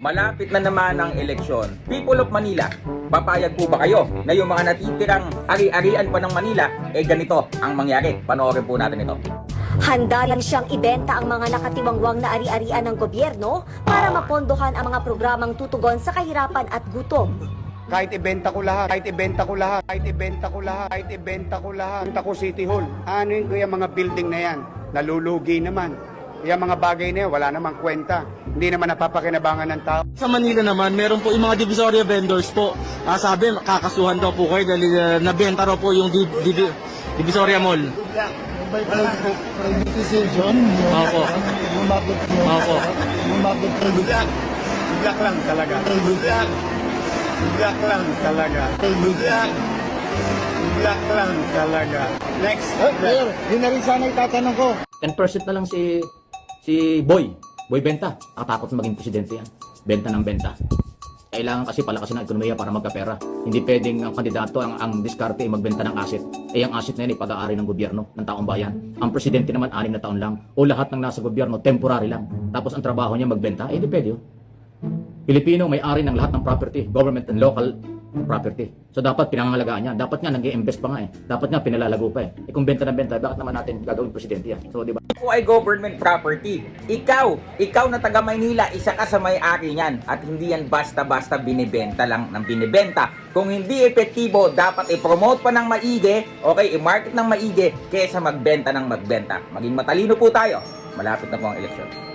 Malapit na naman ang eleksyon. People of Manila, papayag po ba kayo na yung mga natitirang ari-arian pa ng Manila, ganito ang mangyari? Panoorin po natin ito. Handa lang siyang ibenta ang mga nakatiwangwang na ari-arian ng gobyerno para mapondohan ang mga programang tutugon sa kahirapan at gutom. Kahit ibenta ko lahat, kahit ibenta ko lahat, kahit ibenta ko lahat, kahit ibenta ko lahat. Punta ko City Hall. Ano yung mga building na yan? Nalulugi naman. Yung mga bagay na yan, wala namang kwenta. Hindi naman napapakinabangan ng tao. Sa Manila naman, meron po yung mga divisoria vendors po. Sabi, kakasuhan daw po kayo dahil nabenta raw po yung Divisoria Mall. Privatization. Opo. Opo. Bigyak lang talaga. Bigyak lang talaga. Bigyak lang talaga. Next. Mayor, yun na rin sana itatanong ko. 10% na lang si Boy Benta. Nakatakot na maging presidente yan. Benta ng benta. Kailangan kasi palakasin ng ekonomiya para magkapera. Hindi pwedeng ang kandidato ang diskarte ay magbenta ng asset. Ang asset na yan ay pag-aari ng gobyerno, ng taong bayan. Ang presidente naman 6 na taon lang. O lahat ng nasa gobyerno, temporary lang. Tapos ang trabaho niya magbenta, hindi pwede yun. Pilipino may-ari ng lahat ng property, government and local property. So dapat pinangangalagaan niya. Dapat nga nag-i-invest pa nga eh. Dapat nga pinalalago pa eh. Kung benta ng benta, bakit naman natin gagawin presidente yan? So di ba? Kung ay government property, ikaw na taga Maynila, isa ka sa may-ari niyan. At hindi yan basta-basta binibenta lang ng binibenta. Kung hindi epektibo, dapat i-promote pa ng maigi, okay, i-market ng maigi, kaysa magbenta ng magbenta. Maging matalino po tayo. Malapit na po ang eleksyon.